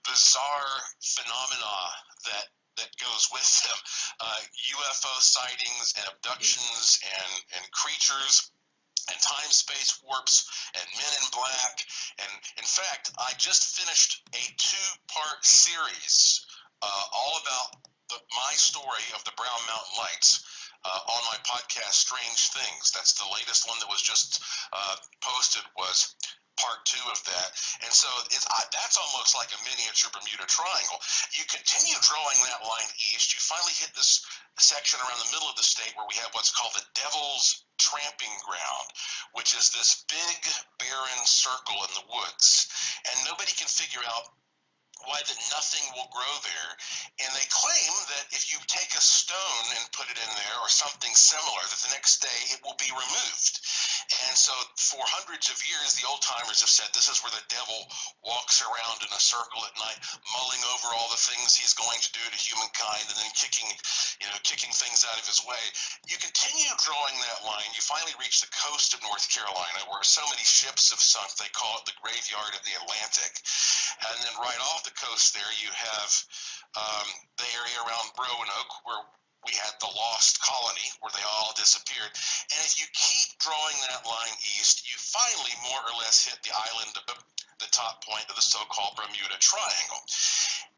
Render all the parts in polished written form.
bizarre phenomena that goes with them, UFO sightings and abductions and creatures and time-space warps and men in black. And in fact, I just finished a two-part series all about my story of the Brown Mountain Lights on my podcast, Strange Things. That's the latest one that was just posted, was part 2 of that. And so that's almost like a miniature Bermuda Triangle. You continue drawing that line east, you finally hit this section around the middle of the state where we have what's called the Devil's Tramping Ground, which is this big barren circle in the woods. And nobody can figure out why that nothing will grow there. And they claim that if you take a stone and put it in there or something similar, that the next day it will be removed. And so for hundreds of years, the old timers have said this is where the devil walks around in a circle at night, mulling over all the things he's going to do to humankind and then kicking things out of his way. You continue drawing that line. You finally reach the coast of North Carolina, where so many ships have sunk, they call it the graveyard of the Atlantic. And then right off the coast there, you have the area around Roanoke, where we had the lost colony, where they all disappeared. And if you keep drawing that line east, you finally more or less hit the island of the top point of the so-called Bermuda Triangle.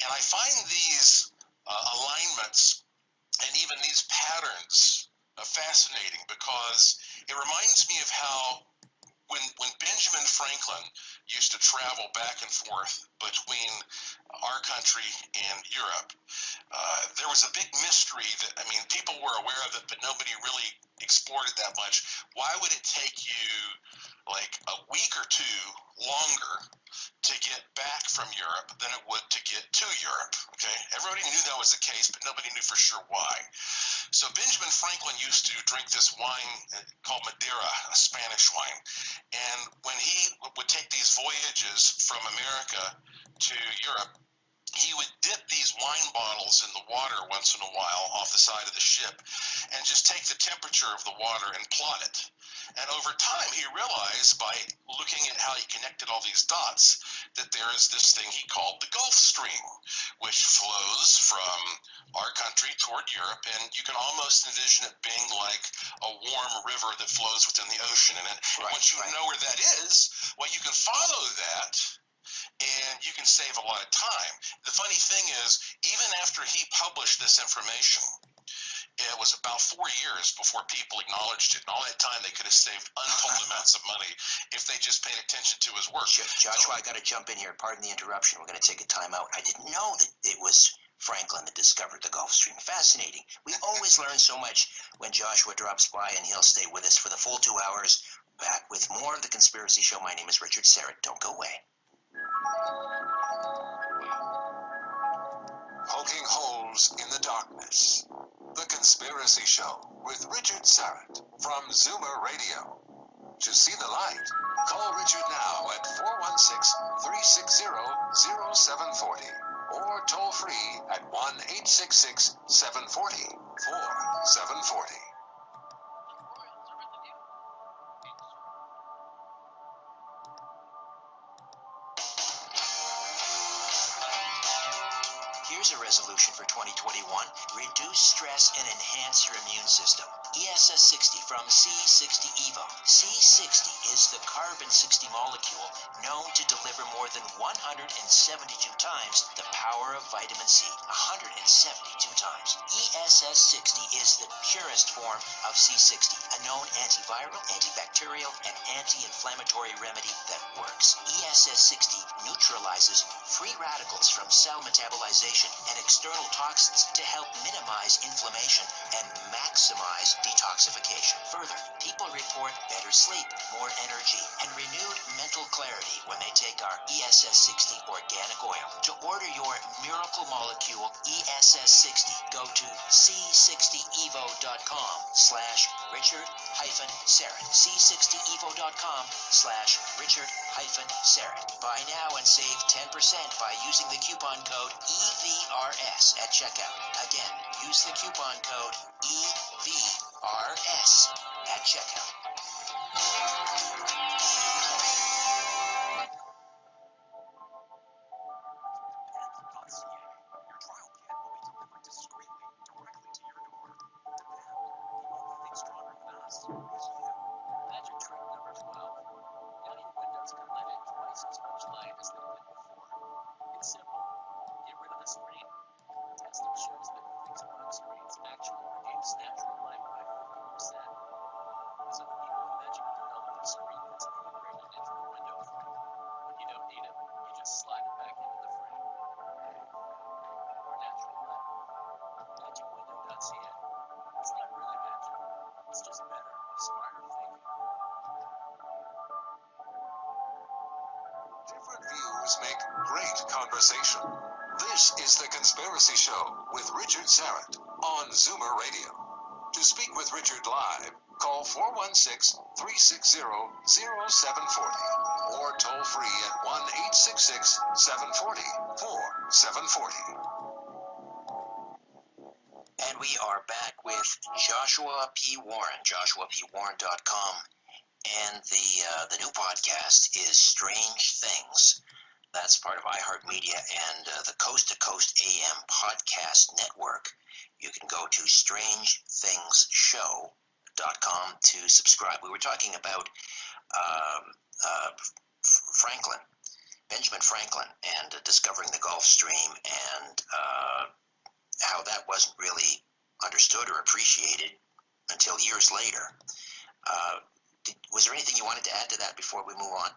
And I find these alignments and even these patterns fascinating, because it reminds me of how when Benjamin Franklin used to travel back and forth between our country and Europe, there was a big mystery that, people were aware of it, but nobody really explored it that much. Why would it take you like a week or two longer to get back from Europe than it would to get to Europe? Okay, everybody knew that was the case, but nobody knew for sure why. So Benjamin Franklin used to drink this wine called Madeira, a Spanish wine. And when he would take these voyages from America to Europe, he would dip these wine bottles in the water once in a while off the side of the ship and just take the temperature of the water and plot it. And over time, he realized by looking at how he connected all these dots that there is this thing he called the Gulf Stream, which flows from our country toward Europe, and you can almost envision it being like a warm river that flows within the ocean. And once you know where that is, well, you can follow that, and you can save a lot of time. The funny thing is, even after he published this information, it was about 4 years before people acknowledged it. And all that time, they could have saved untold amounts of money if they just paid attention to his work. Joshua, I got to jump in here. Pardon the interruption. We're going to take a time out. I didn't know that it was Franklin that discovered the Gulf Stream. Fascinating. We always learn so much when Joshua drops by, and he'll stay with us for the full 2 hours. Back with more of The Conspiracy Show. My name is Richard Syrett. Don't go away. Poking holes in the darkness. The Conspiracy Show with Richard Syrett from Zoomer Radio. To see the light, call Richard now at 416-360-0740 or toll free at 1-866-740-4740. Here's a resolution for 2021. Reduce stress and enhance your immune system. ESS60 from C60 Evo. C60 is the carbon-60 molecule known to deliver more than 172 times the power of vitamin C. 172 times. ESS60 is the purest form of C60, a known antiviral, antibacterial, and anti-inflammatory remedy that works. ESS60 neutralizes free radicals from cell metabolization and external toxins to help minimize inflammation and maximize detoxification. Further, people report better sleep, more energy, and renewed mental clarity when they take our ESS60 organic oil. To order your miracle molecule ESS60, go to c60evo.com/Richard-Syrett. c60evo.com/Richard-Syrett. Buy now and save 10% by using the coupon code EVRS at checkout. Again, use the coupon code EVRS at checkout. Different views make great conversation. This is The Conspiracy Show with Richard Syrett on Zoomer Radio. To speak with Richard live, call 416-360-0740 or toll free at 1-866-740-4740. And we are back with Joshua P. Warren, joshuapwarren.com. And the new podcast is Strange Things. That's part of iHeartMedia and the Coast to Coast AM podcast network. You can go to strangethingshow.com to subscribe. We were talking about Benjamin Franklin, and discovering the Gulf Stream, and how that wasn't really understood or appreciated until years later. Was there anything you wanted to add to that before we move on?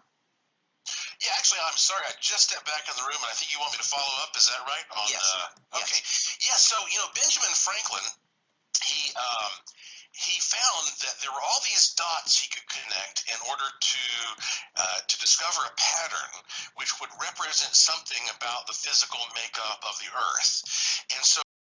Yeah, actually, I'm sorry. I just stepped back in the room, and I think you want me to follow up. Is that right? Yes. Okay. Yeah. So Benjamin Franklin, he found that there were all these dots he could connect in order to discover a pattern which would represent something about the physical makeup of the Earth, and so